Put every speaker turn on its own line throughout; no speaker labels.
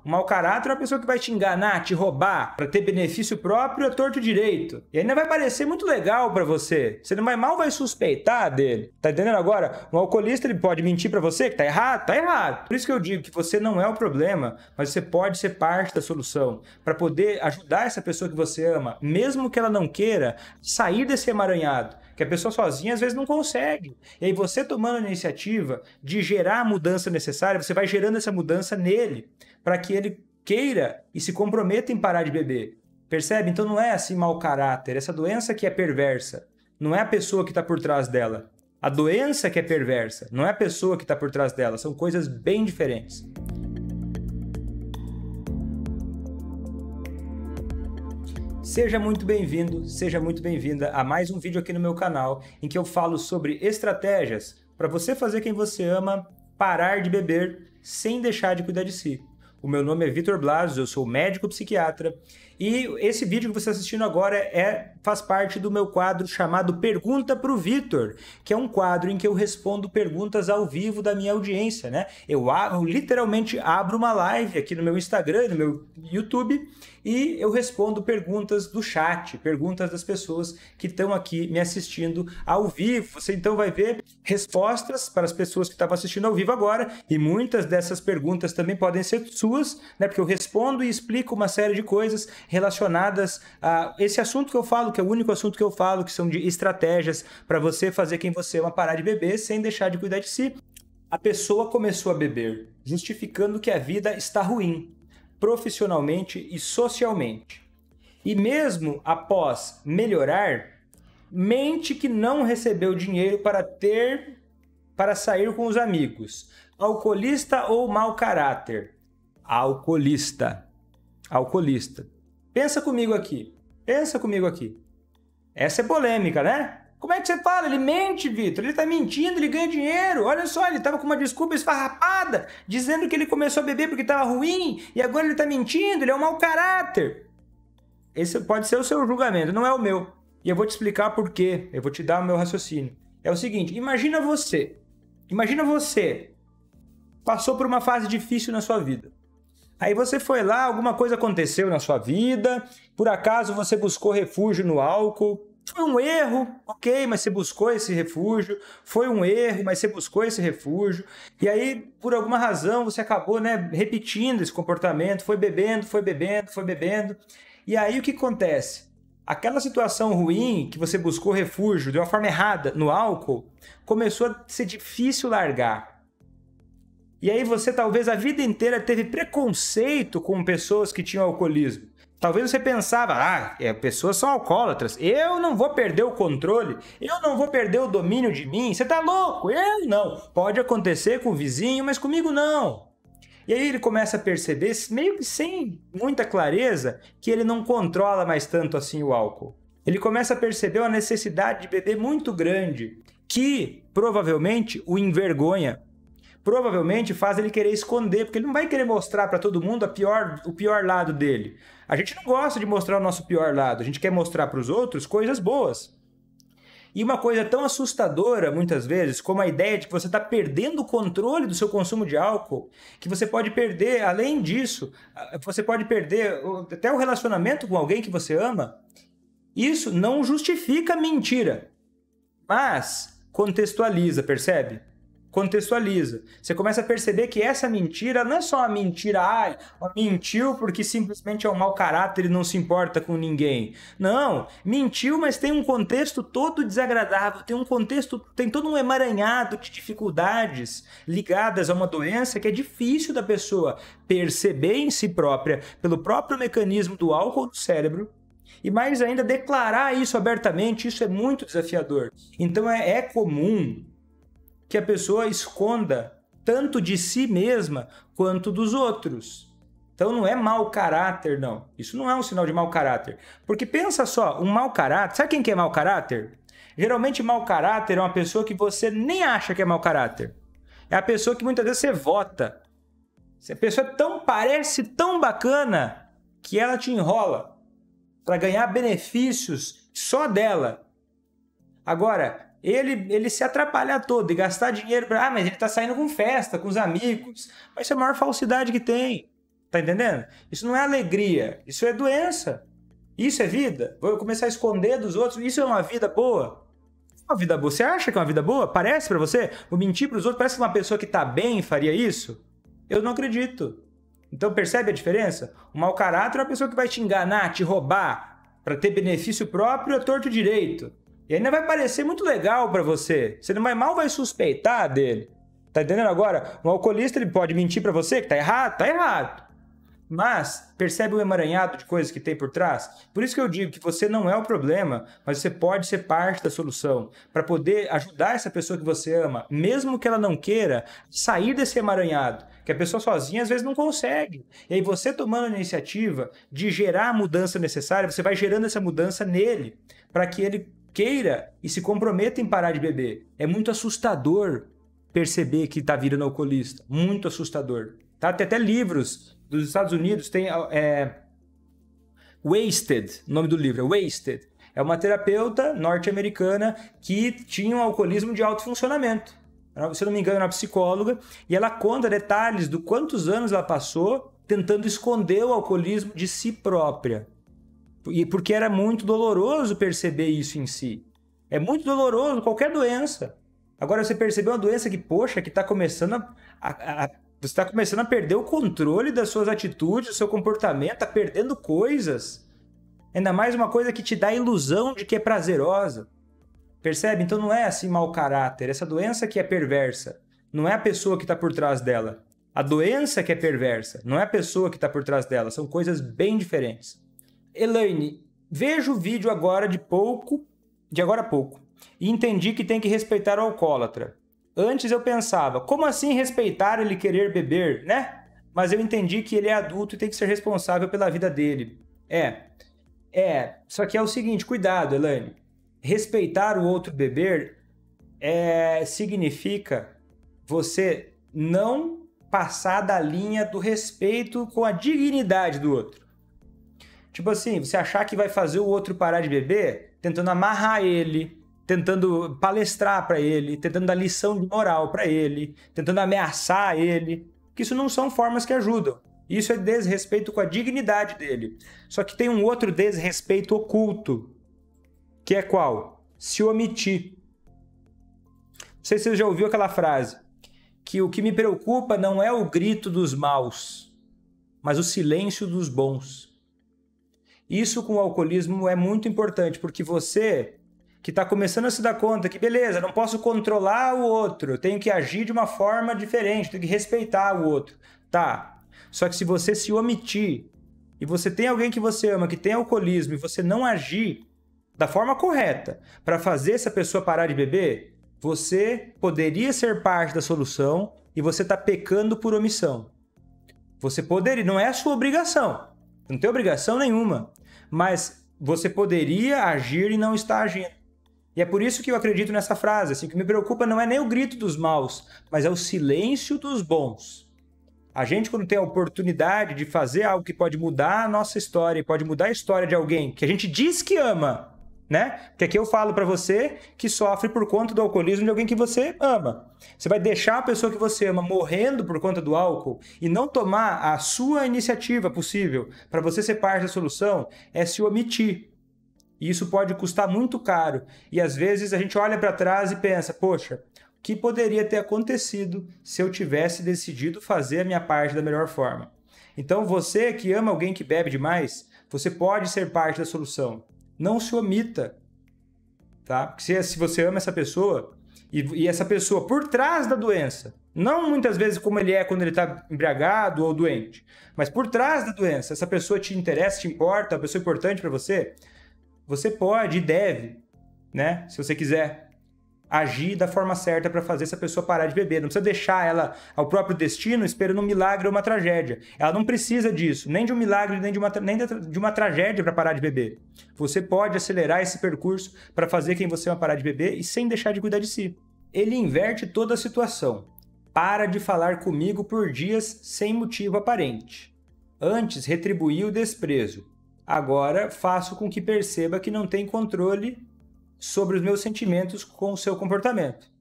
Um mau caráter é uma pessoa que vai te enganar, te roubar, para ter benefício próprio a torto direito. E ainda vai parecer muito legal para você. Você mal vai suspeitar dele. Tá entendendo agora? Um alcoolista, ele pode mentir para você que tá errado? Tá errado. Por isso que eu digo que você não é o problema, mas você pode ser parte da solução. Para poder ajudar essa pessoa que você ama, mesmo que ela não queira, sair desse emaranhado. Que a pessoa sozinha às vezes não consegue. E aí você tomando a iniciativa de gerar a mudança necessária, você vai gerando essa mudança nele, para que ele queira e se comprometa em parar de beber. Percebe? Então não é assim mau caráter, essa doença que é perversa. Não é a pessoa que está por trás dela. A doença que é perversa, não é a pessoa que está por trás dela. São coisas bem diferentes. Seja muito bem-vindo, seja muito bem-vinda a mais um vídeo aqui no meu canal, em que eu falo sobre estratégias para você fazer quem você ama parar de beber sem deixar de cuidar de si. O meu nome é Vitor Blasius, eu sou médico psiquiatra e esse vídeo que você está assistindo agora faz parte do meu quadro chamado Pergunta pro Vitor, que é um quadro em que eu respondo perguntas ao vivo da minha audiência, né? Eu literalmente abro uma live aqui no meu Instagram, no meu YouTube, e eu respondo perguntas do chat, perguntas das pessoas que estão aqui me assistindo ao vivo. Você então vai ver respostas para as pessoas que estavam assistindo ao vivo agora, e muitas dessas perguntas também podem ser suas, né? Porque eu respondo e explico uma série de coisas relacionadas a esse assunto que eu falo, que é o único assunto que eu falo, que são de estratégias para você fazer quem você ama parar de beber sem deixar de cuidar de si. A pessoa começou a beber, justificando que a vida está ruim, profissionalmente e socialmente. E mesmo após melhorar, mente que não recebeu dinheiro para sair com os amigos. Alcoolista ou mau caráter? Alcoolista. Alcoolista. Pensa comigo aqui. Essa é polêmica, né? Como é que você fala? Ele mente, Vitor. Ele tá mentindo, ele ganha dinheiro. Olha só, ele tava com uma desculpa esfarrapada, dizendo que ele começou a beber porque tava ruim, e agora ele tá mentindo, ele é um mau caráter. Esse pode ser o seu julgamento, não é o meu. E eu vou te explicar por quê. Eu vou te dar o meu raciocínio. É o seguinte, imagina você passou por uma fase difícil na sua vida. Aí você foi lá, alguma coisa aconteceu na sua vida, por acaso você buscou refúgio no álcool. Foi um erro, ok, mas você buscou esse refúgio. Foi um erro, mas você buscou esse refúgio. E aí, por alguma razão, você acabou, né, repetindo esse comportamento, foi bebendo. E aí o que acontece? Aquela situação ruim que você buscou refúgio de uma forma errada no álcool, começou a ser difícil largar. E aí você talvez a vida inteira teve preconceito com pessoas que tinham alcoolismo. Talvez você pensava, pessoas são alcoólatras, eu não vou perder o controle, eu não vou perder o domínio de mim, você tá louco? Eu não. Pode acontecer com o vizinho, mas comigo não. E aí ele começa a perceber, meio que sem muita clareza, que ele não controla mais tanto assim o álcool. Ele começa a perceber uma necessidade de beber muito grande, que provavelmente o envergonha. Provavelmente faz ele querer esconder, porque ele não vai querer mostrar para todo mundo o pior lado dele. A gente não gosta de mostrar o nosso pior lado, a gente quer mostrar para os outros coisas boas. E uma coisa tão assustadora, muitas vezes, como a ideia de que você está perdendo o controle do seu consumo de álcool, que você pode perder, além disso, você pode perder até o relacionamento com alguém que você ama. Isso não justifica mentira, mas contextualiza, percebe? Contextualiza. Você começa a perceber que essa mentira não é só uma mentira, mentiu porque simplesmente é um mau caráter e não se importa com ninguém. Não, mentiu, mas tem um contexto todo desagradável, tem todo um emaranhado de dificuldades ligadas a uma doença que é difícil da pessoa perceber em si própria, pelo próprio mecanismo do álcool no cérebro. E mais ainda, declarar isso abertamente, isso é muito desafiador. Então é comum que a pessoa esconda tanto de si mesma quanto dos outros. Então não é mau caráter, não. Isso não é um sinal de mau caráter. Porque pensa só, um mau caráter... Sabe quem que é mau caráter? Geralmente mau caráter é uma pessoa que você nem acha que é mau caráter. É a pessoa que muitas vezes você vota. A pessoa parece tão bacana que ela te enrola para ganhar benefícios só dela. Agora, ele se atrapalhar todo e gastar dinheiro para... mas ele está saindo com festa, com os amigos. Mas isso é a maior falsidade que tem. Tá entendendo? Isso não é alegria, isso é doença. Isso é vida? Vou começar a esconder dos outros? Isso é uma vida boa? Uma vida boa. Você acha que é uma vida boa? Parece pra você? Vou mentir pros outros? Parece que uma pessoa que tá bem faria isso? Eu não acredito. Então percebe a diferença? O mau caráter é uma pessoa que vai te enganar, te roubar, para ter benefício próprio a torto direito. E ainda vai parecer muito legal para você. Você não vai mal vai suspeitar dele. Tá entendendo agora? Um alcoolista ele pode mentir para você que tá errado, tá errado. Mas percebe o emaranhado de coisas que tem por trás? Por isso que eu digo que você não é o problema, mas você pode ser parte da solução para poder ajudar essa pessoa que você ama, mesmo que ela não queira, sair desse emaranhado, que a pessoa sozinha às vezes não consegue. E aí você tomando a iniciativa de gerar a mudança necessária, você vai gerando essa mudança nele, para que ele queira e se comprometa em parar de beber. É muito assustador perceber que está virando alcoolista, muito assustador. Tá? Tem até livros dos Estados Unidos, tem Wasted, o nome do livro é Wasted. É uma terapeuta norte-americana que tinha um alcoolismo de alto funcionamento. Se eu não me engano, era uma psicóloga, e ela conta detalhes do quantos anos ela passou tentando esconder o alcoolismo de si própria. E porque era muito doloroso perceber isso em si. É muito doloroso qualquer doença. Agora você percebeu uma doença que, poxa, que está começando você está começando a perder o controle das suas atitudes, do seu comportamento, está perdendo coisas. Ainda mais uma coisa que te dá a ilusão de que é prazerosa. Percebe? Então não é assim mau caráter. Essa doença que é perversa. Não é a pessoa que está por trás dela. A doença que é perversa. Não é a pessoa que está por trás dela. São coisas bem diferentes. Elaine, vejo o vídeo agora de agora a pouco. E entendi que tem que respeitar o alcoólatra. Antes eu pensava, como assim respeitar ele querer beber, né? Mas eu entendi que ele é adulto e tem que ser responsável pela vida dele. Só que é o seguinte, cuidado, Elaine. Respeitar o outro beber significa você não passar da linha do respeito com a dignidade do outro. Tipo assim, você achar que vai fazer o outro parar de beber tentando amarrar ele, tentando palestrar para ele, tentando dar lição de moral para ele, tentando ameaçar ele, que isso não são formas que ajudam. Isso é desrespeito com a dignidade dele. Só que tem um outro desrespeito oculto, que é qual? Se omitir. Não sei se você já ouviu aquela frase, que o que me preocupa não é o grito dos maus, mas o silêncio dos bons. Isso com o alcoolismo é muito importante, porque você que está começando a se dar conta que, beleza, não posso controlar o outro, eu tenho que agir de uma forma diferente, tenho que respeitar o outro. Tá, só que se você se omitir, e você tem alguém que você ama, que tem alcoolismo, e você não agir da forma correta para fazer essa pessoa parar de beber, você poderia ser parte da solução e você está pecando por omissão. Você poderia, não é a sua obrigação, não tem obrigação nenhuma, mas você poderia agir e não está agindo. E é por isso que eu acredito nessa frase, assim, o que me preocupa não é nem o grito dos maus, mas é o silêncio dos bons. A gente, quando tem a oportunidade de fazer algo que pode mudar a nossa história, pode mudar a história de alguém que a gente diz que ama, né? Que aqui eu falo para você que sofre por conta do alcoolismo de alguém que você ama. Você vai deixar a pessoa que você ama morrendo por conta do álcool e não tomar a sua iniciativa possível para você ser parte da solução, é se omitir. E isso pode custar muito caro. E às vezes a gente olha para trás e pensa, poxa, o que poderia ter acontecido se eu tivesse decidido fazer a minha parte da melhor forma? Então você que ama alguém que bebe demais, você pode ser parte da solução. Não se omita, tá? Porque se você ama essa pessoa e essa pessoa por trás da doença, não muitas vezes como ele é quando ele está embriagado ou doente, mas por trás da doença, essa pessoa te interessa, te importa, é uma pessoa importante para você, você pode e deve, né? Se você quiser agir da forma certa para fazer essa pessoa parar de beber. Não precisa deixar ela ao próprio destino esperando um milagre ou uma tragédia. Ela não precisa disso, nem de um milagre, nem de uma tragédia para parar de beber. Você pode acelerar esse percurso para fazer quem você ama parar de beber e sem deixar de cuidar de si. Ele inverte toda a situação. Para de falar comigo por dias sem motivo aparente. Antes retribuí o desprezo. Agora faço com que perceba que não tem controle sobre os meus sentimentos com o seu comportamento.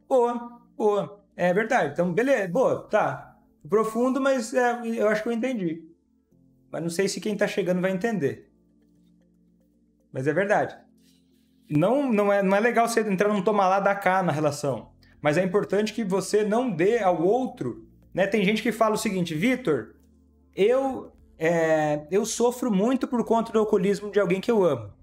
Boa, boa. É verdade. Então, beleza, boa, tá. profundo, mas eu acho que eu entendi. Mas não sei se quem tá chegando vai entender. Mas é verdade. Não é legal você entrar num toma lá, dá cá na relação. Mas é importante que você não dê ao outro, né? Tem gente que fala o seguinte, Vitor, eu sofro muito por conta do alcoolismo de alguém que eu amo.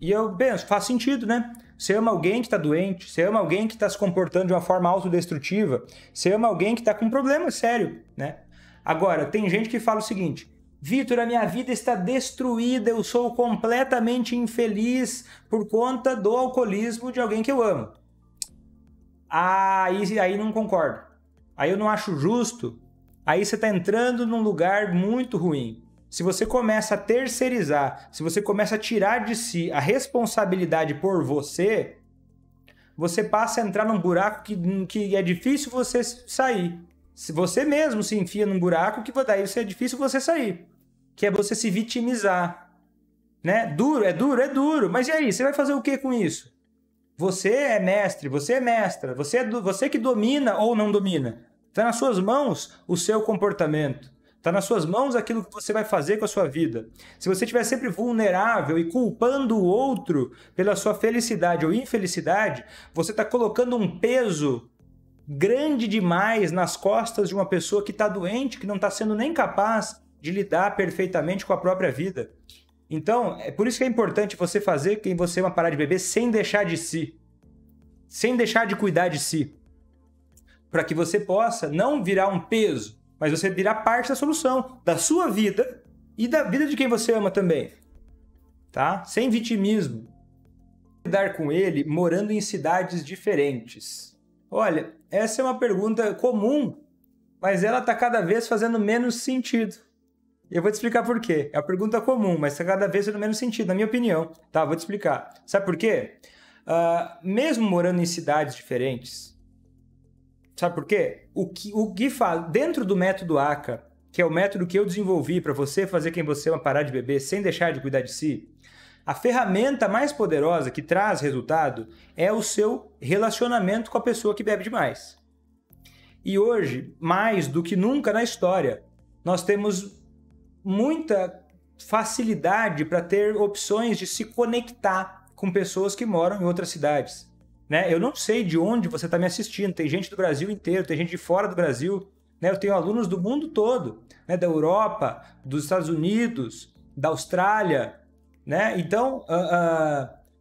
E eu penso, faz sentido, né? Você ama alguém que está doente, você ama alguém que está se comportando de uma forma autodestrutiva, você ama alguém que está com um problema sério, né? Agora, tem gente que fala o seguinte, Vitor, a minha vida está destruída, eu sou completamente infeliz por conta do alcoolismo de alguém que eu amo. Aí não concordo. Aí eu não acho justo. Aí você está entrando num lugar muito ruim. Se você começa a terceirizar, se você começa a tirar de si a responsabilidade por você, você passa a entrar num buraco que é difícil você sair. Se você mesmo se enfia num buraco, que daí é difícil você sair. Que é você se vitimizar. Né? Duro, é duro. Mas e aí, você vai fazer o que com isso? Você é mestre, você é mestra, você que domina ou não domina. Está nas suas mãos o seu comportamento. Está nas suas mãos aquilo que você vai fazer com a sua vida. Se você estiver sempre vulnerável e culpando o outro pela sua felicidade ou infelicidade, você está colocando um peso grande demais nas costas de uma pessoa que está doente, que não está sendo nem capaz de lidar perfeitamente com a própria vida. Então, é por isso que é importante você fazer quem você ama parar de beber sem deixar de si. Sem deixar de cuidar de si. Para que você possa não virar um peso, mas você virar parte da solução, da sua vida e da vida de quem você ama também. Tá? Sem vitimismo. Lidar com ele morando em cidades diferentes. Olha, essa é uma pergunta comum, mas ela está cada vez fazendo menos sentido. E eu vou te explicar por quê. É uma pergunta comum, mas está cada vez fazendo menos sentido, na minha opinião. Tá, vou te explicar. Sabe por quê? Mesmo morando em cidades diferentes, sabe por quê? O que faz dentro do método ACA, que é o método que eu desenvolvi para você fazer quem você ama parar de beber sem deixar de cuidar de si, a ferramenta mais poderosa que traz resultado é o seu relacionamento com a pessoa que bebe demais. E hoje, mais do que nunca na história, nós temos muita facilidade para ter opções de se conectar com pessoas que moram em outras cidades. Né? Eu não sei de onde você está me assistindo, tem gente do Brasil inteiro, tem gente de fora do Brasil, né? Eu tenho alunos do mundo todo, né? Da Europa, dos Estados Unidos, da Austrália, né? Então,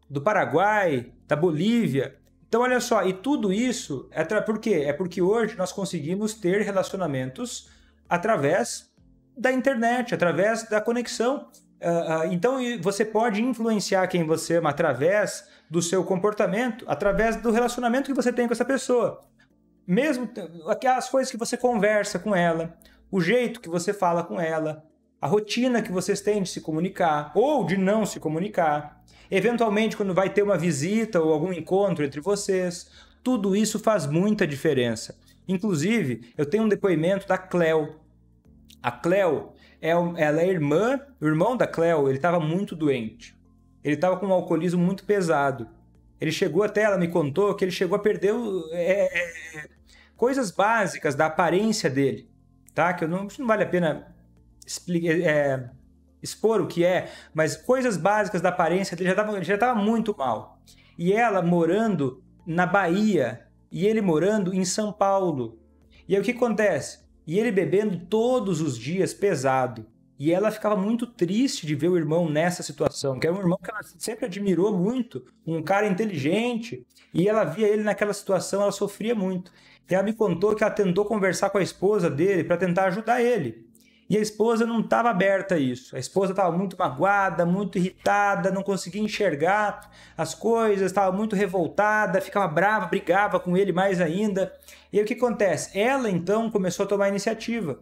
do Paraguai, da Bolívia. Então, olha só, e tudo isso, por quê? É porque hoje nós conseguimos ter relacionamentos através da internet, através da conexão. Então, você pode influenciar quem você ama através do seu comportamento, através do relacionamento que você tem com essa pessoa. Mesmo aquelas coisas que você conversa com ela, o jeito que você fala com ela, a rotina que vocês têm de se comunicar ou de não se comunicar, eventualmente quando vai ter uma visita ou algum encontro entre vocês, tudo isso faz muita diferença. Inclusive, eu tenho um depoimento da Cleo. A Cleo, ela é irmã, o irmão da Cleo, ele estava muito doente. Ele estava com um alcoolismo muito pesado. Ele chegou até, ela me contou, que ele chegou a perder coisas básicas da aparência dele. Tá? Que não vale a pena expor o que é, mas coisas básicas da aparência dele já estava muito mal. E ela morando na Bahia, e ele morando em São Paulo. E aí o que acontece? E ele bebendo todos os dias pesado. E ela ficava muito triste de ver o irmão nessa situação, que é um irmão que ela sempre admirou muito, um cara inteligente, e ela via ele naquela situação, ela sofria muito. E ela me contou que ela tentou conversar com a esposa dele para tentar ajudar ele. E a esposa não estava aberta a isso. A esposa estava muito magoada, muito irritada, não conseguia enxergar as coisas, estava muito revoltada, ficava brava, brigava com ele mais ainda. E aí o que acontece? Ela então começou a tomar iniciativa,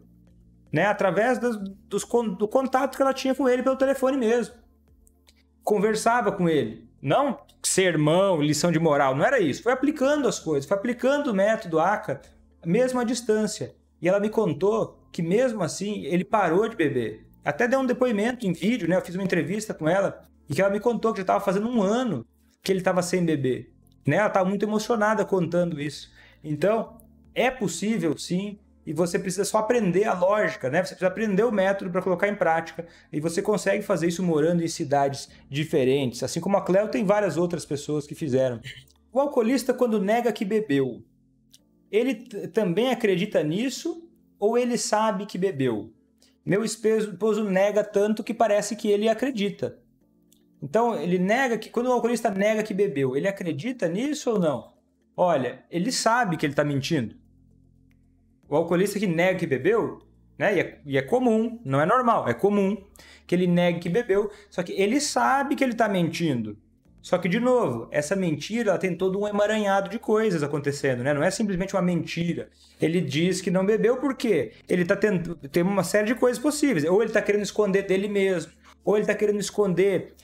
né? Através do contato que ela tinha com ele pelo telefone mesmo. Conversava com ele. Não sermão, lição de moral, não era isso. Foi aplicando as coisas, foi aplicando o método ACA, mesmo à distância. E ela me contou que mesmo assim ele parou de beber. Até deu um depoimento em vídeo, né? Eu fiz uma entrevista com ela e que ela me contou que já estava fazendo 1 ano que ele estava sem beber. Né? Ela estava muito emocionada contando isso. Então, é possível sim, e você precisa só aprender a lógica, né? Você precisa aprender o método para colocar em prática, e você consegue fazer isso morando em cidades diferentes, assim como a Cleo tem várias outras pessoas que fizeram. O alcoolista, quando nega que bebeu, ele também acredita nisso ou ele sabe que bebeu? Meu esposo nega tanto que parece que ele acredita. Então, ele nega que, quando o alcoolista nega que bebeu, ele acredita nisso ou não? Olha, ele sabe que ele está mentindo. O alcoolista que nega que bebeu, né? E é comum, não é normal, é comum que ele negue que bebeu, só que ele sabe que ele está mentindo. Só que, de novo, essa mentira ela tem todo um emaranhado de coisas acontecendo, né? Não é simplesmente uma mentira. Ele diz que não bebeu porque ele está tendo tem uma série de coisas possíveis. Ou ele está querendo esconder dele mesmo, ou ele está querendo esconder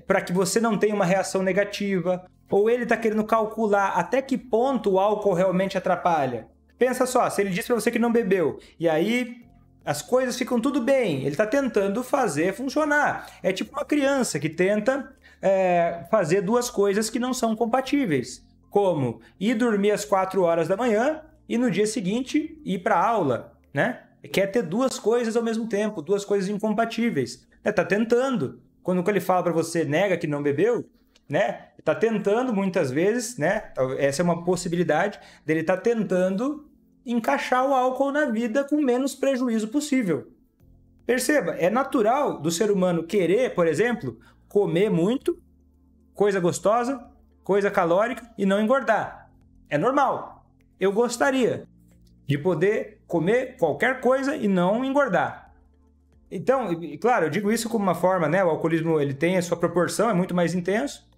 para que você não tenha uma reação negativa, ou ele está querendo calcular até que ponto o álcool realmente atrapalha. Pensa só, se ele diz para você que não bebeu, e aí as coisas ficam tudo bem, ele está tentando fazer funcionar. É tipo uma criança que tenta fazer duas coisas que não são compatíveis, como ir dormir às 4 horas da manhã e no dia seguinte ir para a aula, né? Quer ter duas coisas ao mesmo tempo, duas coisas incompatíveis. Tá tentando. Quando ele fala para você, nega que não bebeu, né? Tá tentando muitas vezes, né? Essa é uma possibilidade dele tá tentando encaixar o álcool na vida com menos prejuízo possível. Perceba, é natural do ser humano querer, por exemplo, comer muito, coisa gostosa, coisa calórica e não engordar. É normal. Eu gostaria de poder comer qualquer coisa e não engordar. Então, claro, eu digo isso como uma forma, né? O alcoolismo ele tem a sua proporção, é muito mais intenso,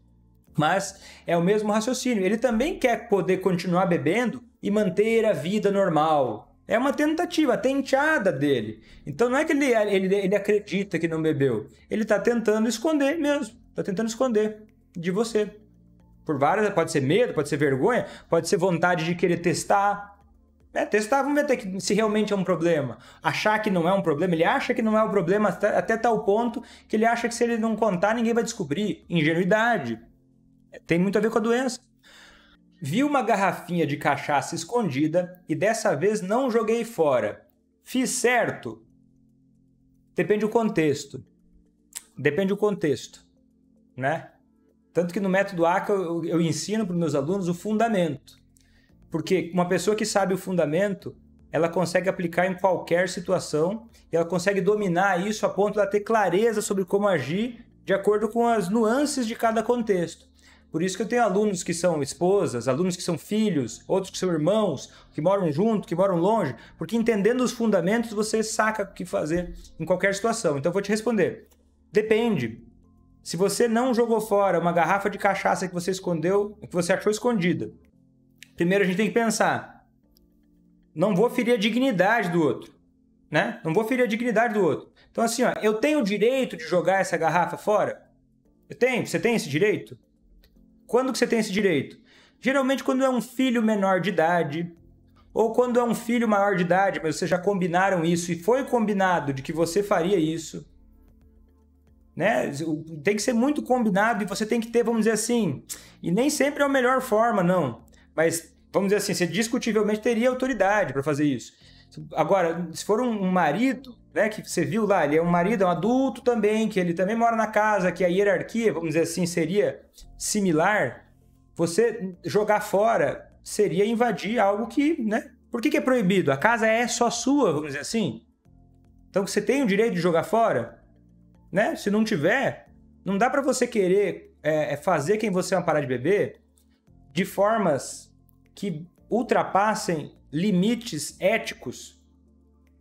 mas é o mesmo raciocínio. Ele também quer poder continuar bebendo e manter a vida normal. É uma tentativa, a tenteada dele. Então não é que ele acredita que não bebeu. Ele está tentando esconder mesmo. Está tentando esconder de você. Por várias, pode ser medo, pode ser vergonha, pode ser vontade de querer testar. Testar, vamos ver se realmente é um problema. Achar que não é um problema, ele acha que não é um problema até tal ponto que ele acha que se ele não contar, ninguém vai descobrir. Ingenuidade. Tem muito a ver com a doença. Vi uma garrafinha de cachaça escondida e dessa vez não joguei fora. Fiz certo? Depende do contexto. Depende do contexto, né? Tanto que no método ACA eu ensino para os meus alunos o fundamento. Porque uma pessoa que sabe o fundamento, ela consegue aplicar em qualquer situação e ela consegue dominar isso a ponto de ela ter clareza sobre como agir de acordo com as nuances de cada contexto. Por isso que eu tenho alunos que são esposas, alunos que são filhos, outros que são irmãos, que moram junto, que moram longe, porque entendendo os fundamentos você saca o que fazer em qualquer situação. Então eu vou te responder. Depende. Se você não jogou fora uma garrafa de cachaça que você escondeu, que você achou escondida, primeiro a gente tem que pensar, não vou ferir a dignidade do outro, né? Não vou ferir a dignidade do outro. Então assim, ó, eu tenho o direito de jogar essa garrafa fora? Eu tenho? Você tem esse direito? Quando que você tem esse direito? Geralmente quando é um filho menor de idade, ou quando é um filho maior de idade, mas vocês já combinaram isso e foi combinado de que você faria isso, né? Tem que ser muito combinado e você tem que ter, vamos dizer assim, e nem sempre é a melhor forma, não. Mas, vamos dizer assim, você discutivelmente teria autoridade para fazer isso. Agora, se for um marido, né, que você viu lá, ele é um marido, é um adulto também, que ele também mora na casa, que a hierarquia, vamos dizer assim, seria similar, você jogar fora seria invadir algo que, né? Por que é proibido? A casa é só sua, vamos dizer assim. Então, você tem o direito de jogar fora, né? Se não tiver, não dá para você querer fazer quem você é parar de beber de formas que ultrapassem limites éticos.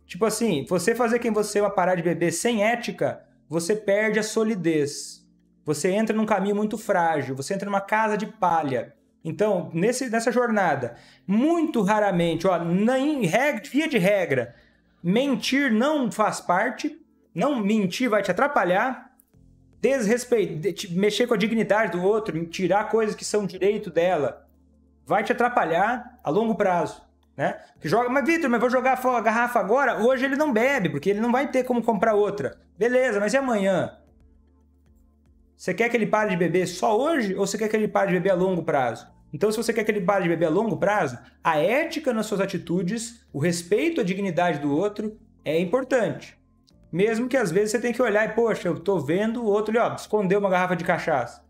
Tipo assim, você fazer quem você é parar de beber sem ética, você perde a solidez. Você entra num caminho muito frágil, você entra numa casa de palha. Então, nessa jornada, muito raramente, via de regra, mentir não faz parte, não mentir vai te atrapalhar, mexer com a dignidade do outro, tirar coisas que são direito dela, vai te atrapalhar a longo prazo, né? Mas Vitor, vou jogar a garrafa agora? Hoje ele não bebe, porque ele não vai ter como comprar outra. Beleza, mas e amanhã? Você quer que ele pare de beber só hoje ou você quer que ele pare de beber a longo prazo? Então, se você quer que ele pare de beber a longo prazo, a ética nas suas atitudes, o respeito à dignidade do outro é importante. Mesmo que às vezes você tenha que olhar e, poxa, eu tô vendo o outro ali, ó, escondeu uma garrafa de cachaça.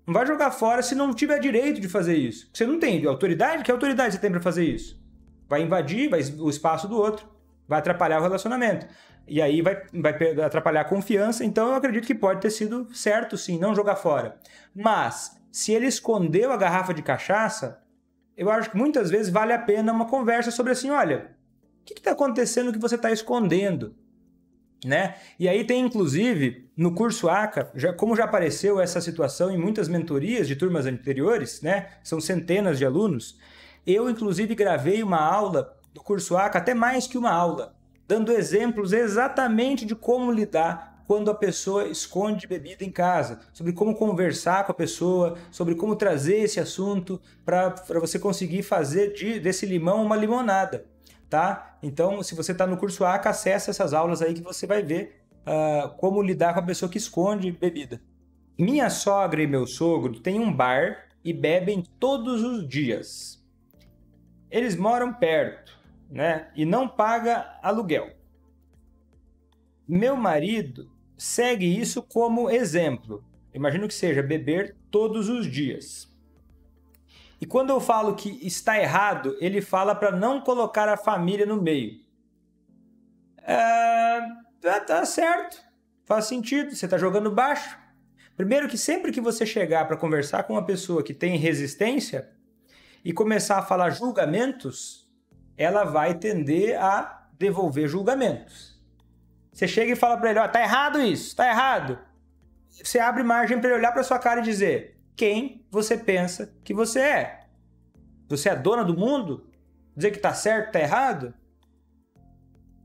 Não vai jogar fora se não tiver direito de fazer isso. Você não tem autoridade? Que autoridade você tem para fazer isso? Vai invadir o espaço do outro, vai atrapalhar o relacionamento. E aí vai atrapalhar a confiança. Então eu acredito que pode ter sido certo, sim, não jogar fora. Mas, se ele escondeu a garrafa de cachaça, eu acho que muitas vezes vale a pena uma conversa sobre assim, olha, o que está acontecendo que você está escondendo? Né? E aí tem, inclusive, no curso ACA, como já apareceu essa situação em muitas mentorias de turmas anteriores, né? São centenas de alunos, eu, inclusive, gravei uma aula do curso ACA, até mais que uma aula, dando exemplos exatamente de como lidar quando a pessoa esconde bebida em casa, sobre como conversar com a pessoa, sobre como trazer esse assunto para você conseguir fazer desse limão uma limonada. Tá? Então, se você está no curso ACA, acessa essas aulas aí que você vai ver como lidar com a pessoa que esconde bebida. Minha sogra e meu sogro têm um bar e bebem todos os dias. Eles moram perto, né? E não pagam aluguel. Meu marido segue isso como exemplo. Imagino que seja beber todos os dias. E quando eu falo que está errado, ele fala para não colocar a família no meio. Tá certo, faz sentido, você está jogando baixo. Primeiro que sempre que você chegar para conversar com uma pessoa que tem resistência e começar a falar julgamentos, ela vai tender a devolver julgamentos. Você chega e fala para ele, ó, tá errado isso, tá errado. Você abre margem para ele olhar para sua cara e dizer... Quem você pensa que você é? Você é a dona do mundo? Dizer que tá certo, tá errado?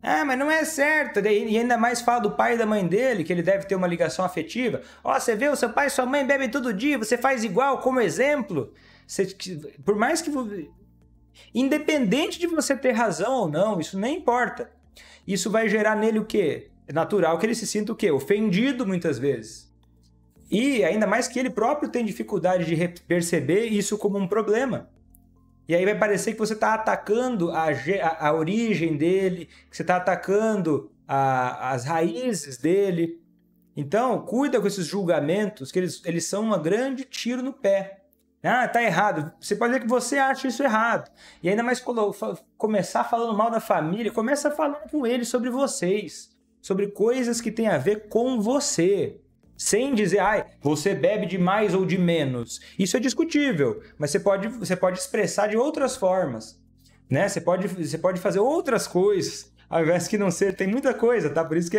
Ah, mas não é certo. E ainda mais fala do pai e da mãe dele, que ele deve ter uma ligação afetiva. Ó, você vê, o seu pai e sua mãe bebem todo dia, você faz igual, como exemplo. Por mais que... Independente de você ter razão ou não, isso nem importa. Isso vai gerar nele o quê? É natural que ele se sinta o quê? Ofendido muitas vezes. E ainda mais que ele próprio tem dificuldade de perceber isso como um problema. E aí vai parecer que você está atacando a origem dele, que você está atacando as raízes dele. Então, cuida com esses julgamentos, que eles são um grande tiro no pé. Ah, tá errado. Você pode dizer que você acha isso errado. E ainda mais começar falando mal da família, começa falando com ele sobre vocês, sobre coisas que têm a ver com você. Sem dizer, você bebe de mais ou de menos. Isso é discutível, mas você pode expressar de outras formas, né? Você pode fazer outras coisas, ao invés que não ser. Tem muita coisa, tá? Por isso que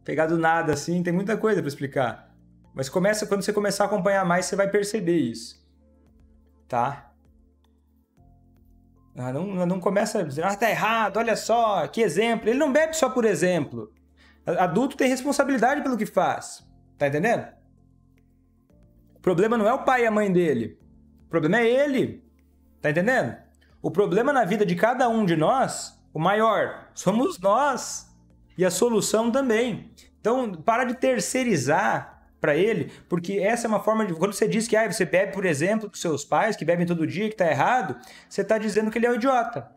pegar do nada assim, tem muita coisa para explicar. Mas quando você começar a acompanhar mais, você vai perceber isso, tá? Não começa a dizer, tá errado, olha só, que exemplo. Ele não bebe só por exemplo. Adulto tem responsabilidade pelo que faz. Tá entendendo? O problema não é o pai e a mãe dele. O problema é ele. Tá entendendo? O problema na vida de cada um de nós, o maior, somos nós. E a solução também. Então, para de terceirizar para ele, porque essa é uma forma de... Quando você diz que você bebe, por exemplo, dos seus pais, que bebem todo dia, que tá errado, você tá dizendo que ele é um idiota.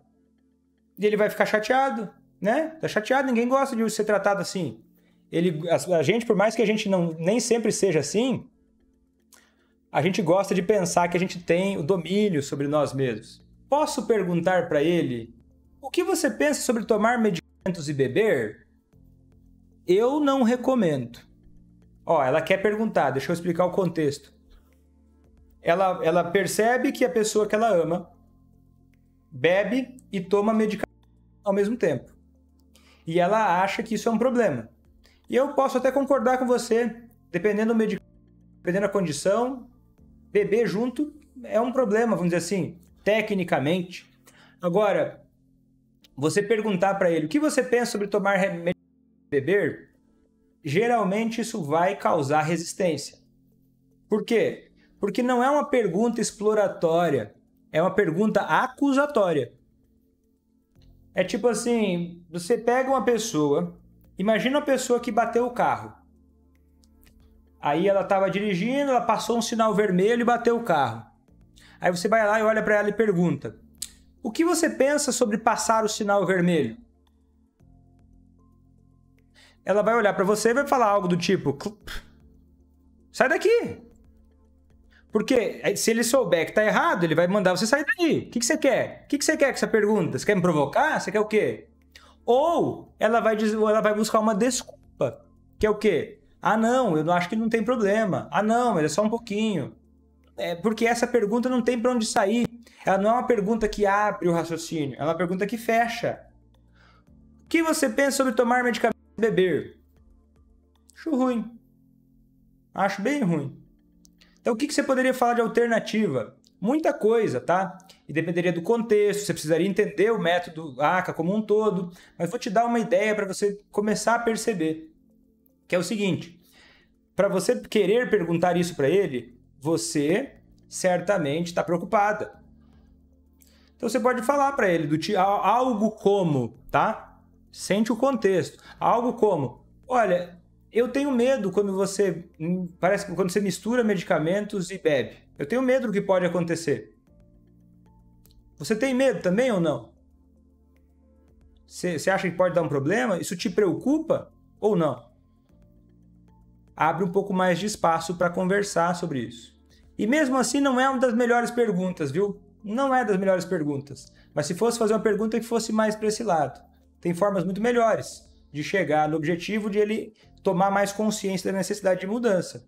E ele vai ficar chateado. Né? Tá chateado, ninguém gosta de ser tratado assim. A gente, por mais que a gente nem sempre seja assim, a gente gosta de pensar que a gente tem o domínio sobre nós mesmos. Posso perguntar para ele, o que você pensa sobre tomar medicamentos e beber? Eu não recomendo. Ela quer perguntar, deixa eu explicar o contexto. Ela percebe que a pessoa que ela ama bebe e toma medicamento ao mesmo tempo. E ela acha que isso é um problema. E eu posso até concordar com você, dependendo do medicamento, dependendo da condição, beber junto é um problema, vamos dizer assim, tecnicamente. Agora, você perguntar para ele o que você pensa sobre tomar remédio e beber, geralmente isso vai causar resistência. Por quê? Porque não é uma pergunta exploratória, é uma pergunta acusatória. É tipo assim, você pega uma pessoa, imagina uma pessoa que bateu o carro. Aí ela estava dirigindo, ela passou um sinal vermelho e bateu o carro. Aí você vai lá e olha para ela e pergunta: o que você pensa sobre passar o sinal vermelho? Ela vai olhar para você e vai falar algo do tipo: sai daqui. Porque se ele souber que tá errado, ele vai mandar você sair daí. O que você quer? O que você quer com essa pergunta? Você quer me provocar? Você quer o quê? Ou ela vai buscar uma desculpa, que é o quê? Ah, não, eu acho que não tem problema. Ah, não, mas é só um pouquinho. Porque essa pergunta não tem para onde sair. Ela não é uma pergunta que abre o raciocínio, é uma pergunta que fecha. O que você pensa sobre tomar medicamentos e beber? Acho ruim. Acho bem ruim. Então, o que você poderia falar de alternativa? Muita coisa, tá? E dependeria do contexto, você precisaria entender o método ACA como um todo, mas vou te dar uma ideia para você começar a perceber, que é o seguinte: para você querer perguntar isso para ele, você certamente está preocupada. Então, você pode falar para ele algo como, tá? Sente o contexto. Algo como: olha, eu tenho medo quando você mistura medicamentos e bebe. Eu tenho medo do que pode acontecer. Você tem medo também ou não? Você acha que pode dar um problema? Isso te preocupa ou não? Abre um pouco mais de espaço para conversar sobre isso. E mesmo assim não é uma das melhores perguntas, viu? Não é das melhores perguntas. Mas se fosse fazer uma pergunta que fosse mais para esse lado. Tem formas muito melhores de chegar no objetivo de ele tomar mais consciência da necessidade de mudança.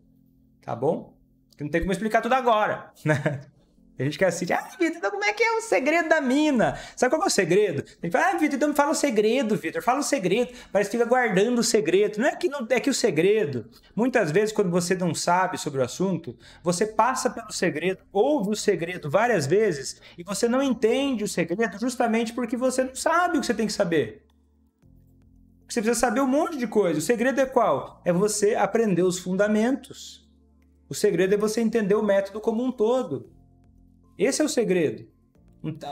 Tá bom? Porque não tem como explicar tudo agora, né? A gente quer assistir: Vitor, então como é que é o segredo da mina? Sabe qual é o segredo? A gente fala: Vitor, então me fala o segredo, Vitor. Fala o segredo. Parece que fica guardando o segredo. Não é que o segredo... Muitas vezes, quando você não sabe sobre o assunto, você passa pelo segredo, ouve o segredo várias vezes e você não entende o segredo justamente porque você não sabe o que você tem que saber. Você precisa saber um monte de coisa. O segredo é qual? É você aprender os fundamentos. O segredo é você entender o método como um todo. Esse é o segredo.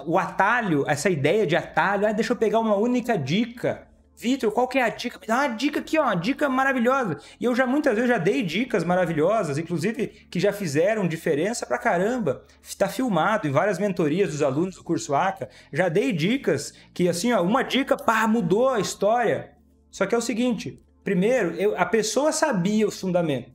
O atalho, essa ideia de atalho, deixa eu pegar uma única dica. Vitor, qual que é a dica? Me dá uma dica aqui, ó, uma dica maravilhosa. E eu muitas vezes já dei dicas maravilhosas, inclusive que já fizeram diferença pra caramba. Está filmado em várias mentorias dos alunos do curso ACA. Já dei dicas que, assim, ó, uma dica, mudou a história. Só que é o seguinte: primeiro, a pessoa sabia os fundamentos.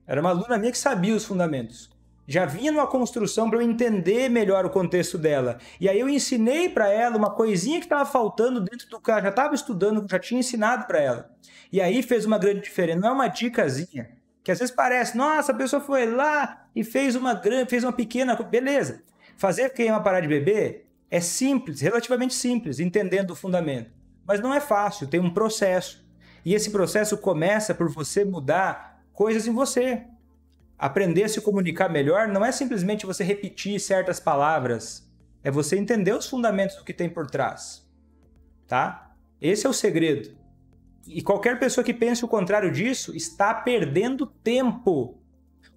Era uma aluna minha que sabia os fundamentos. Já vinha numa construção para eu entender melhor o contexto dela. E aí eu ensinei para ela uma coisinha que estava faltando dentro do que ela já estava estudando, que eu já tinha ensinado para ela. E aí fez uma grande diferença. Não é uma dicasinha, que às vezes parece: nossa, a pessoa foi lá e fez uma pequena... Beleza. Fazer quem ama parar de beber é simples, relativamente simples, entendendo o fundamento. Mas não é fácil, tem um processo. E esse processo começa por você mudar coisas em você. Aprender a se comunicar melhor não é simplesmente você repetir certas palavras. É você entender os fundamentos do que tem por trás. Tá? Esse é o segredo. E qualquer pessoa que pense o contrário disso está perdendo tempo.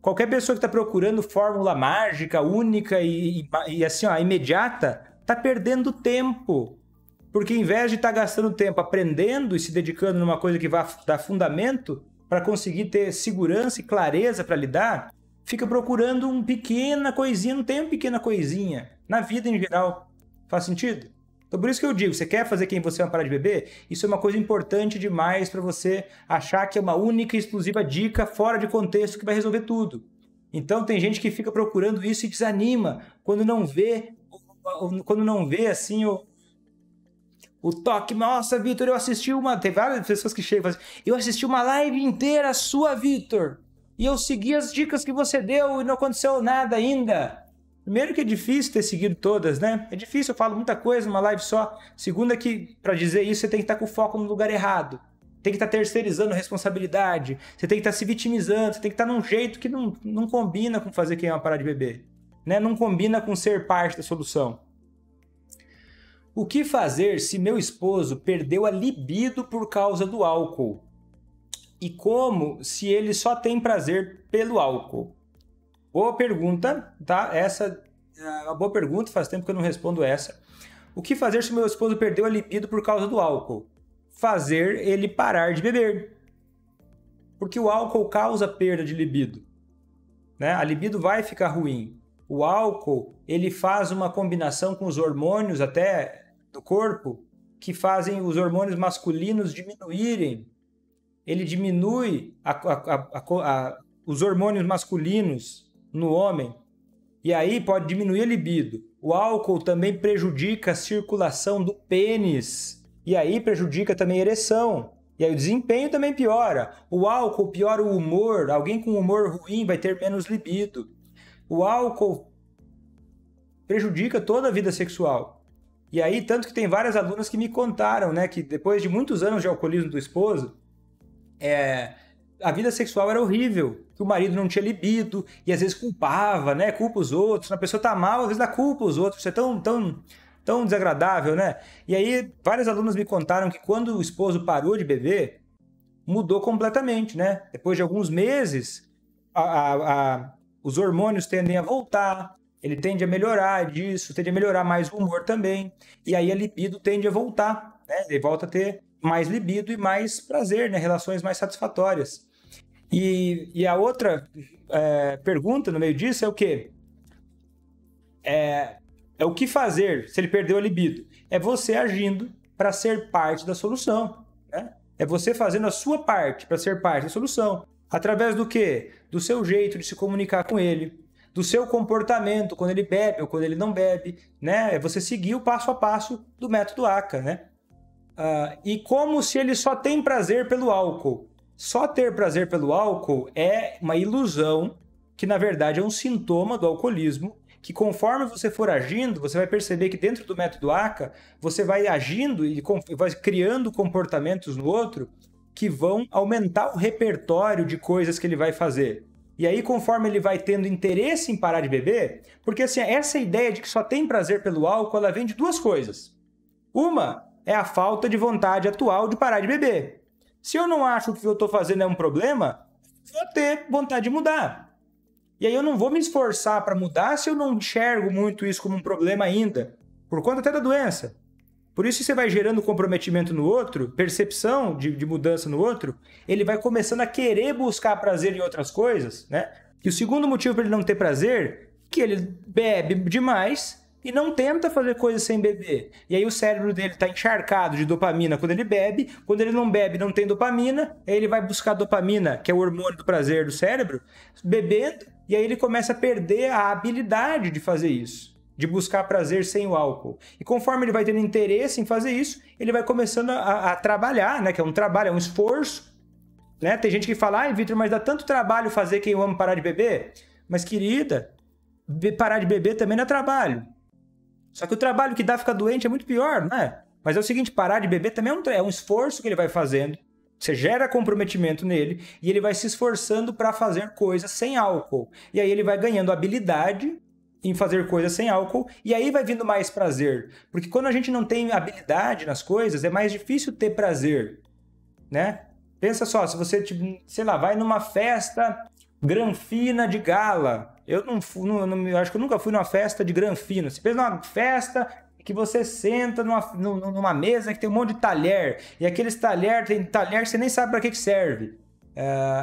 Qualquer pessoa que está procurando fórmula mágica, única e assim, ó, imediata, está perdendo tempo. Porque em vez de estar gastando tempo aprendendo e se dedicando numa coisa que vai dar fundamento para conseguir ter segurança e clareza para lidar, fica procurando uma pequena coisinha. Não tem uma pequena coisinha na vida em geral. Faz sentido? Então por isso que eu digo: você quer fazer quem você ama parar de beber? Isso é uma coisa importante demais para você achar que é uma única e exclusiva dica fora de contexto que vai resolver tudo. Então tem gente que fica procurando isso e desanima quando não vê assim o toque. Nossa, Vitor, eu assisti tem várias pessoas que chegam e falam assim: eu assisti uma live inteira sua, Vitor, e eu segui as dicas que você deu e não aconteceu nada ainda. Primeiro que é difícil ter seguido todas, né? É difícil, eu falo muita coisa numa live só. Segundo é que, para dizer isso, você tem que estar com o foco no lugar errado. Tem que estar terceirizando responsabilidade. Você tem que estar se vitimizando. Você tem que estar num jeito que não combina com fazer quem ama parar de beber. Né? Não combina com ser parte da solução. O que fazer se meu esposo perdeu a libido por causa do álcool? E como se ele só tem prazer pelo álcool? Boa pergunta, tá? Essa é uma boa pergunta, faz tempo que eu não respondo essa. O que fazer se meu esposo perdeu a libido por causa do álcool? Fazer ele parar de beber. Porque o álcool causa perda de libido, né? A libido vai ficar ruim. O álcool, ele faz uma combinação com os hormônios até do corpo, que fazem os hormônios masculinos diminuírem. Ele diminui os hormônios masculinos no homem, e aí pode diminuir a libido. O álcool também prejudica a circulação do pênis, e aí prejudica também a ereção. E aí o desempenho também piora. O álcool piora o humor. Alguém com humor ruim vai ter menos libido. O álcool prejudica toda a vida sexual. E aí, tanto que tem várias alunas que me contaram, né, que depois de muitos anos de alcoolismo do esposo, a vida sexual era horrível, que o marido não tinha libido, e às vezes culpava, né, culpa os outros. A pessoa tá mal, às vezes dá culpa aos outros. Isso é tão desagradável, né? E aí, várias alunas me contaram que quando o esposo parou de beber, mudou completamente, né? Depois de alguns meses, os hormônios tendem a voltar, ele tende a melhorar disso, tende a melhorar mais o humor também, e aí a libido tende a voltar, né? Ele volta a ter mais libido e mais prazer, né? Relações mais satisfatórias. E a outra pergunta no meio disso é o quê? É o que fazer se ele perdeu a libido? É você agindo para ser parte da solução, né? É você fazendo a sua parte para ser parte da solução. Através do quê? Do seu jeito de se comunicar com ele, do seu comportamento quando ele bebe ou quando ele não bebe, né? É você seguir o passo a passo do método ACA, né? E como se ele só tem prazer pelo álcool. Só ter prazer pelo álcool é uma ilusão que, na verdade, é um sintoma do alcoolismo, que conforme você for agindo, você vai perceber que dentro do método ACA, você vai agindo e vai criando comportamentos no outro que vão aumentar o repertório de coisas que ele vai fazer. E aí, conforme ele vai tendo interesse em parar de beber, porque assim, essa ideia de que só tem prazer pelo álcool, ela vem de duas coisas. Uma é a falta de vontade atual de parar de beber. Se eu não acho que o que eu estou fazendo é um problema, vou ter vontade de mudar. E aí eu não vou me esforçar para mudar se eu não enxergo muito isso como um problema ainda, por conta até da doença. Por isso você vai gerando comprometimento no outro, percepção de mudança no outro, ele vai começando a querer buscar prazer em outras coisas, né? E o segundo motivo para ele não ter prazer é que ele bebe demais e não tenta fazer coisas sem beber. E aí o cérebro dele está encharcado de dopamina quando ele bebe, quando ele não bebe não tem dopamina, aí ele vai buscar dopamina, que é o hormônio do prazer do cérebro, bebendo, e aí ele começa a perder a habilidade de fazer isso, de buscar prazer sem o álcool. E conforme ele vai tendo interesse em fazer isso, ele vai começando a trabalhar, né? Que é um trabalho, é um esforço, né? Tem gente que fala, ai, Vitor, mas dá tanto trabalho fazer quem eu amo parar de beber. Mas, querida, parar de beber também não é trabalho. Só que o trabalho que dá ficar doente é muito pior, né? Mas é o seguinte, parar de beber também é um esforço que ele vai fazendo. Você gera comprometimento nele e ele vai se esforçando para fazer coisas sem álcool. E aí ele vai ganhando habilidade em fazer coisas sem álcool, e aí vai vindo mais prazer. Porque quando a gente não tem habilidade nas coisas, é mais difícil ter prazer, né? Pensa só, se você, sei lá, vai numa festa granfina de gala. Eu eu acho que eu nunca fui numa festa de granfina. Você pensa numa festa que você senta numa mesa que tem um monte de talher, e aqueles talher, tem talher que você nem sabe para que serve.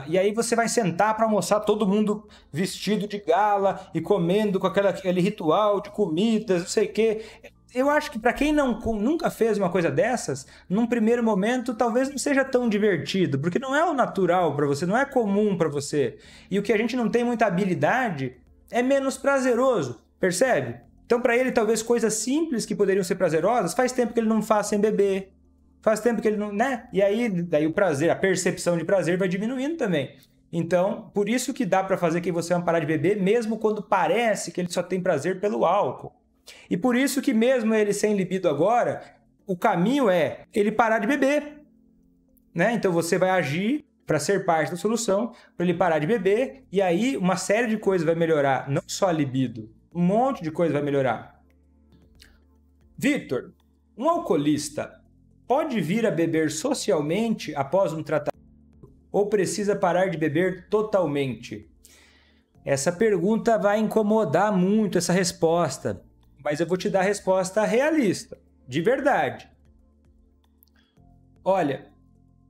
E aí você vai sentar para almoçar, todo mundo vestido de gala e comendo com aquele ritual de comidas, não sei o quê. Eu acho que para quem nunca fez uma coisa dessas, num primeiro momento talvez não seja tão divertido, porque não é o natural para você, não é comum para você. E o que a gente não tem muita habilidade é menos prazeroso, percebe? Então para ele talvez coisas simples que poderiam ser prazerosas, faz tempo que ele não faz sem beber. Faz tempo que ele não, né? E aí daí o prazer, a percepção de prazer vai diminuindo também. Então, por isso que dá para fazer que você vai parar de beber, mesmo quando parece que ele só tem prazer pelo álcool. E por isso que mesmo ele sem libido agora, o caminho é ele parar de beber, né? Então você vai agir para ser parte da solução, para ele parar de beber, e aí uma série de coisas vai melhorar, não só a libido, um monte de coisa vai melhorar. Vitor, um alcoolista pode vir a beber socialmente após um tratamento ou precisa parar de beber totalmente? Essa pergunta vai incomodar muito essa resposta, mas eu vou te dar a resposta realista, de verdade. Olha,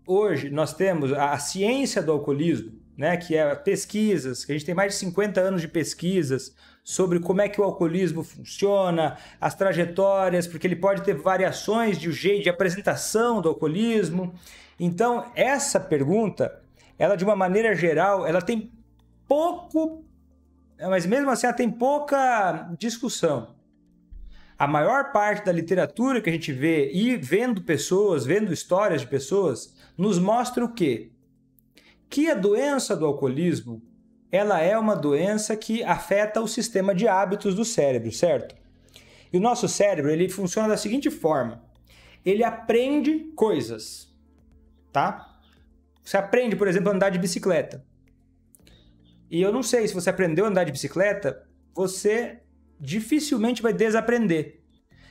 hoje nós temos a ciência do alcoolismo, né, que é pesquisas, que a gente tem mais de 50 anos de pesquisas sobre como é que o alcoolismo funciona, as trajetórias, porque ele pode ter variações de jeito de apresentação do alcoolismo. Então, essa pergunta, ela de uma maneira geral, ela tem pouco, mas mesmo assim ela tem pouca discussão. A maior parte da literatura que a gente vê e vendo pessoas, vendo histórias de pessoas, nos mostra o quê? Que a doença do alcoolismo, ela é uma doença que afeta o sistema de hábitos do cérebro, certo? E o nosso cérebro, ele funciona da seguinte forma. Ele aprende coisas, tá? Você aprende, por exemplo, a andar de bicicleta. E eu não sei, se você aprendeu a andar de bicicleta, você dificilmente vai desaprender.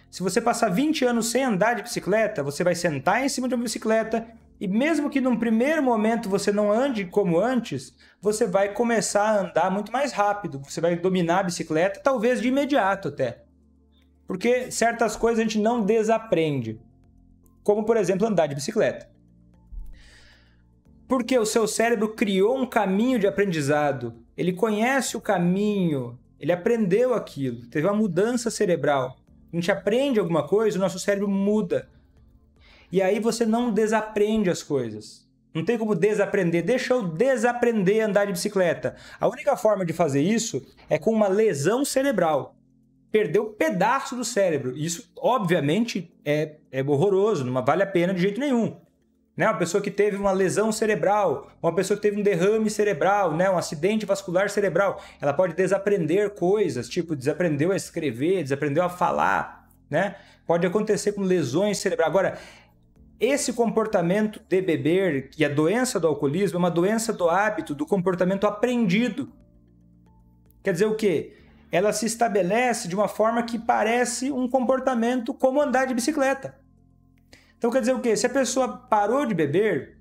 Se você passar 20 anos sem andar de bicicleta, você vai sentar em cima de uma bicicleta e mesmo que num primeiro momento você não ande como antes, você vai começar a andar muito mais rápido, você vai dominar a bicicleta, talvez de imediato até. Porque certas coisas a gente não desaprende, como por exemplo andar de bicicleta. Porque o seu cérebro criou um caminho de aprendizado, ele conhece o caminho, ele aprendeu aquilo, teve uma mudança cerebral. A gente aprende alguma coisa, o nosso cérebro muda. E aí você não desaprende as coisas. Não tem como desaprender. Deixa eu desaprender a andar de bicicleta. A única forma de fazer isso é com uma lesão cerebral. Perder um pedaço do cérebro. Isso, obviamente, é horroroso, não vale a pena de jeito nenhum. Né? Uma pessoa que teve uma lesão cerebral, uma pessoa que teve um derrame cerebral, né? Um acidente vascular cerebral, ela pode desaprender coisas, tipo, desaprendeu a escrever, desaprendeu a falar, né? Pode acontecer com lesões cerebrais. Agora, esse comportamento de beber, que a doença do alcoolismo é uma doença do hábito, do comportamento aprendido. Quer dizer o quê? Ela se estabelece de uma forma que parece um comportamento como andar de bicicleta. Então quer dizer o quê? Se a pessoa parou de beber,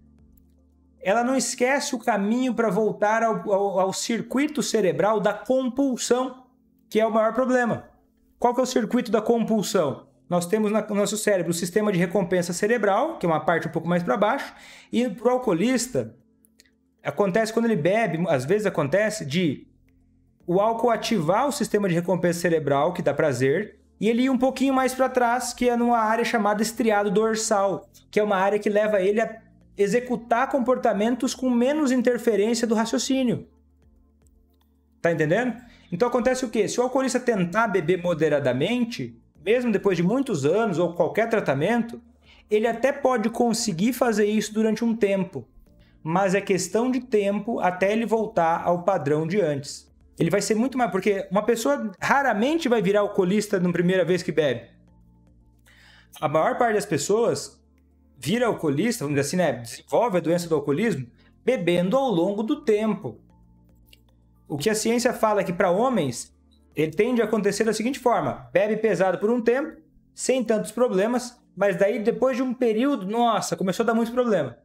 ela não esquece o caminho para voltar ao circuito cerebral da compulsão, que é o maior problema. Qual que é o circuito da compulsão? Nós temos no nosso cérebro o sistema de recompensa cerebral, que é uma parte um pouco mais para baixo, e para o alcoolista, acontece quando ele bebe, às vezes acontece de o álcool ativar o sistema de recompensa cerebral, que dá prazer, e ele ir um pouquinho mais para trás, que é numa área chamada estriado dorsal, que é uma área que leva ele a executar comportamentos com menos interferência do raciocínio. Tá entendendo? Então acontece o quê? Se o alcoolista tentar beber moderadamente, mesmo depois de muitos anos ou qualquer tratamento, ele até pode conseguir fazer isso durante um tempo, mas é questão de tempo até ele voltar ao padrão de antes. Ele vai ser muito mais... Porque uma pessoa raramente vai virar alcoolista na primeira vez que bebe. A maior parte das pessoas vira alcoolista, vamos dizer assim, né? Desenvolve a doença do alcoolismo bebendo ao longo do tempo. O que a ciência fala é que para homens, ele tende a acontecer da seguinte forma. Bebe pesado por um tempo, sem tantos problemas, mas daí depois de um período, nossa, começou a dar muito problema.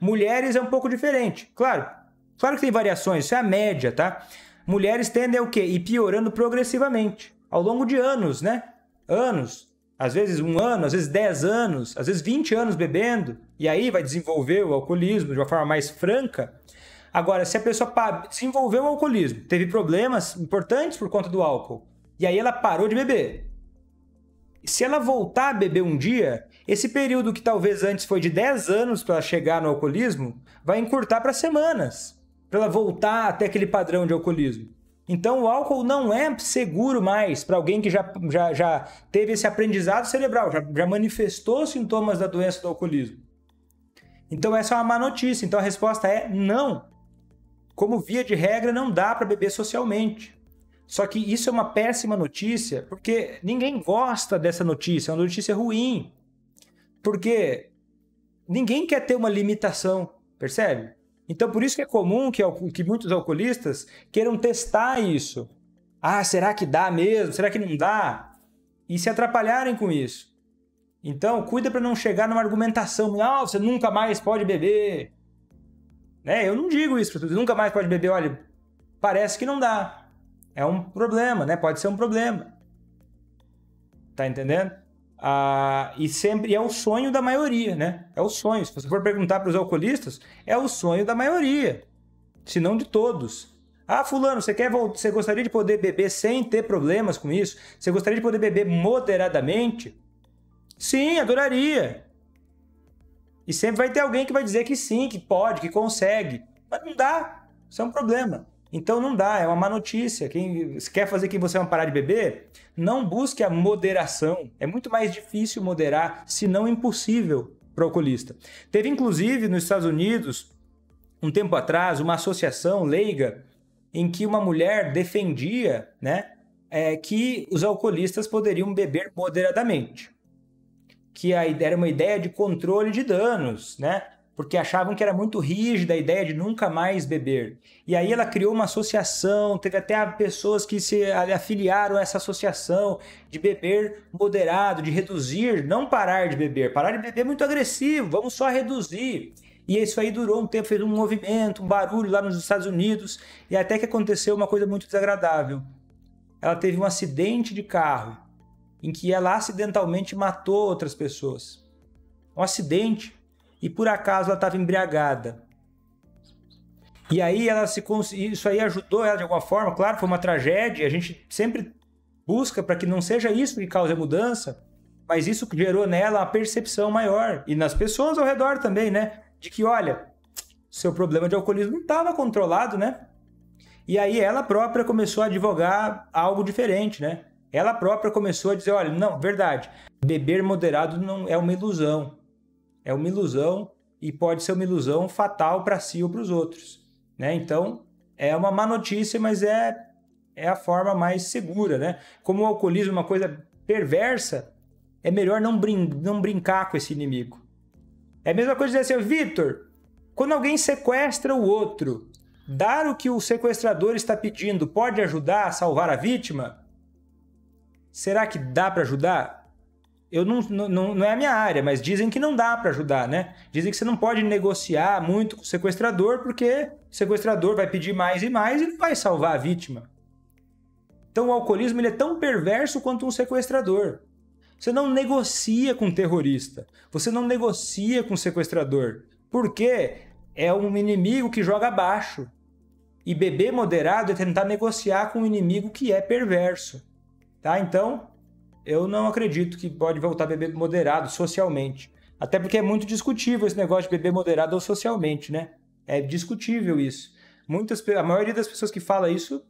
Mulheres é um pouco diferente. Claro que tem variações, isso é a média, tá? Mulheres tendem a o quê? Ir piorando progressivamente, ao longo de anos, né? Anos, às vezes 1 ano, às vezes 10 anos, às vezes 20 anos bebendo, e aí vai desenvolver o alcoolismo de uma forma mais franca. Agora, se a pessoa desenvolveu o alcoolismo, teve problemas importantes por conta do álcool, e aí ela parou de beber. Se ela voltar a beber um dia, esse período que talvez antes foi de 10 anos para ela chegar no alcoolismo, vai encurtar para semanas, para ela voltar até aquele padrão de alcoolismo. Então o álcool não é seguro mais para alguém que já teve esse aprendizado cerebral, já manifestou sintomas da doença do alcoolismo. Então essa é uma má notícia. Então a resposta é não. Como via de regra, não dá para beber socialmente. Só que isso é uma péssima notícia, porque ninguém gosta dessa notícia, é uma notícia ruim. Porque ninguém quer ter uma limitação, percebe? Então, por isso que é comum que muitos alcoolistas queiram testar isso. Ah, será que dá mesmo? Será que não dá? E se atrapalharem com isso. Então, cuida para não chegar numa argumentação. Não, você nunca mais pode beber. Né? Eu não digo isso, você nunca mais pode beber. Olha, parece que não dá. É um problema, né? Pode ser um problema. Tá entendendo? E sempre é o sonho da maioria, né? É o sonho. Se você for perguntar para os alcoolistas, é o sonho da maioria, se não de todos. Fulano, você gostaria de poder beber sem ter problemas com isso? Você gostaria de poder beber moderadamente? Sim, adoraria. E sempre vai ter alguém que vai dizer que sim, que pode, que consegue. Mas não dá. Isso é um problema. Então não dá, é uma má notícia. Se quer fazer que você parar de beber, não busque a moderação. É muito mais difícil moderar, se não impossível, para o alcoolista. Teve inclusive nos Estados Unidos, um tempo atrás, uma associação leiga em que uma mulher defendia, né, que os alcoolistas poderiam beber moderadamente. Que era uma ideia de controle de danos, né? Porque achavam que era muito rígida a ideia de nunca mais beber. E aí ela criou uma associação, teve até pessoas que se afiliaram a essa associação de beber moderado, de reduzir, não parar de beber. Parar de beber é muito agressivo, vamos só reduzir. E isso aí durou um tempo, fez um movimento, um barulho lá nos Estados Unidos, e até que aconteceu uma coisa muito desagradável. Ela teve um acidente de carro, em que ela acidentalmente matou outras pessoas. Um acidente. E por acaso ela estava embriagada. E aí isso aí ajudou ela de alguma forma. Claro, foi uma tragédia. A gente sempre busca para que não seja isso que cause a mudança, mas isso gerou nela uma percepção maior. E nas pessoas ao redor também, né? De que, olha, seu problema de alcoolismo não estava controlado, né? E aí ela própria começou a advogar algo diferente, né? Ela própria começou a dizer, olha, não, verdade, beber moderado não é uma ilusão. É uma ilusão e pode ser uma ilusão fatal para si ou para os outros, né? Então, é uma má notícia, mas é a forma mais segura, né? Como o alcoolismo é uma coisa perversa, é melhor não brincar com esse inimigo. É a mesma coisa dizer assim, Vitor, quando alguém sequestra o outro, dar o que o sequestrador está pedindo pode ajudar a salvar a vítima? Será que dá para ajudar? Não é a minha área, mas dizem que não dá para ajudar, né? Dizem que você não pode negociar muito com o sequestrador, porque o sequestrador vai pedir mais e mais e não vai salvar a vítima. Então o alcoolismo ele é tão perverso quanto um sequestrador. Você não negocia com um terrorista, você não negocia com um sequestrador, porque é um inimigo que joga abaixo. E beber moderado é tentar negociar com um inimigo que é perverso. Tá? Então, eu não acredito que pode voltar a beber moderado socialmente. Até porque é muito discutível esse negócio de beber moderado ou socialmente, né? É discutível isso. A maioria das pessoas que fala isso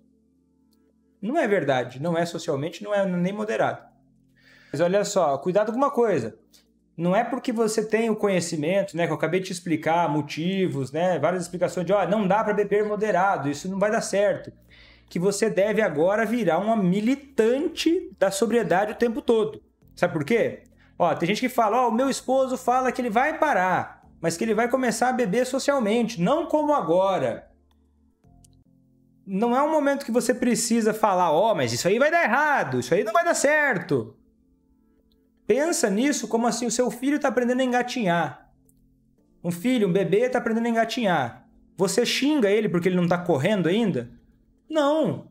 não é verdade. Não é socialmente, não é nem moderado. Mas olha só, cuidado com uma coisa. Não é porque você tem o conhecimento, né? Que eu acabei de te explicar, motivos, né? Várias explicações de, não dá para beber moderado, isso não vai dar certo. Que você deve agora virar uma militante da sobriedade o tempo todo. Sabe por quê? Tem gente que fala, o meu esposo fala que ele vai parar, mas que ele vai começar a beber socialmente, não como agora. Não é um momento que você precisa falar, mas isso aí vai dar errado, isso aí não vai dar certo. Pensa nisso como assim, o seu filho está aprendendo a engatinhar. Um bebê está aprendendo a engatinhar. Você xinga ele porque ele não está correndo ainda? Não.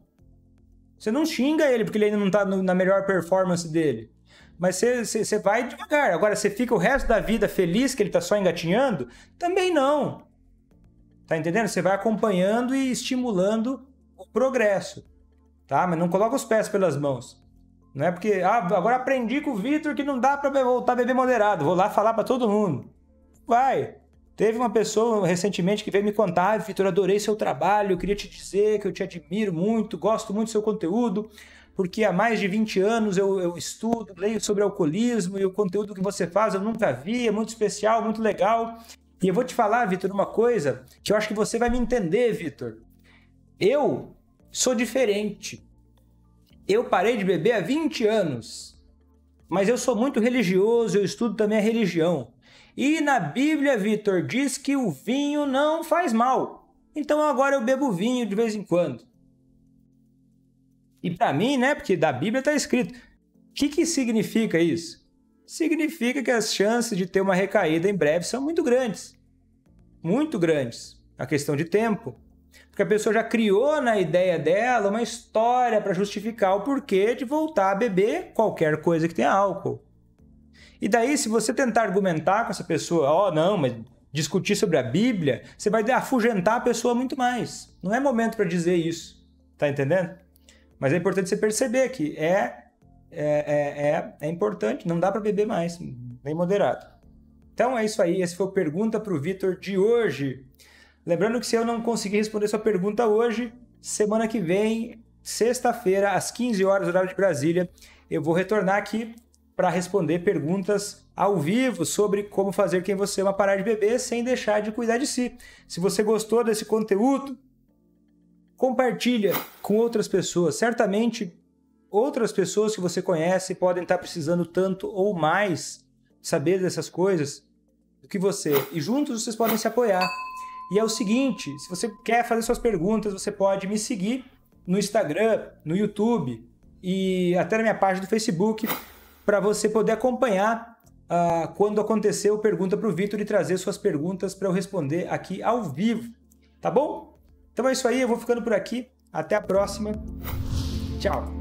Você não xinga ele porque ele ainda não está na melhor performance dele. Mas você vai devagar. Agora, você fica o resto da vida feliz que ele está só engatinhando? Também não. Tá entendendo? Você vai acompanhando e estimulando o progresso. Tá? Mas não coloca os pés pelas mãos. Não é porque, agora aprendi com o Vitor que não dá para voltar a beber moderado. Vou lá falar para todo mundo. Vai. Teve uma pessoa recentemente que veio me contar, Vitor, adorei seu trabalho, eu queria te dizer que eu te admiro muito, gosto muito do seu conteúdo, porque há mais de 20 anos eu estudo, leio sobre alcoolismo e o conteúdo que você faz eu nunca vi, é muito especial, muito legal. E eu vou te falar, Vitor, uma coisa que eu acho que você vai me entender, Vitor. Eu sou diferente. Eu parei de beber há 20 anos, mas eu sou muito religioso, eu estudo também a religião. E na Bíblia, Vitor, diz que o vinho não faz mal. Então agora eu bebo vinho de vez em quando. E para mim, né, porque da Bíblia está escrito. O que significa isso? Significa que as chances de ter uma recaída em breve são muito grandes. Muito grandes. A questão de tempo. Porque a pessoa já criou na ideia dela uma história para justificar o porquê de voltar a beber qualquer coisa que tenha álcool. E daí, se você tentar argumentar com essa pessoa, não, mas discutir sobre a Bíblia, você vai afugentar a pessoa muito mais. Não é momento para dizer isso, tá entendendo? Mas é importante você perceber que é importante, não dá para beber mais, bem moderado. Então é isso aí, essa foi a pergunta para o Vitor de hoje. Lembrando que se eu não conseguir responder sua pergunta hoje, semana que vem, sexta-feira, às 15 horas, horário de Brasília, eu vou retornar aqui para responder perguntas ao vivo sobre como fazer quem você ama parar de beber sem deixar de cuidar de si. Se você gostou desse conteúdo, compartilha com outras pessoas. Certamente, outras pessoas que você conhece podem estar precisando tanto ou mais saber dessas coisas do que você. E juntos vocês podem se apoiar. E é o seguinte, se você quer fazer suas perguntas, você pode me seguir no Instagram, no YouTube e até na minha página do Facebook para você poder acompanhar quando acontecer o Pergunta para o Vitor e trazer suas perguntas para eu responder aqui ao vivo. Tá bom? Então é isso aí, eu vou ficando por aqui. Até a próxima. Tchau!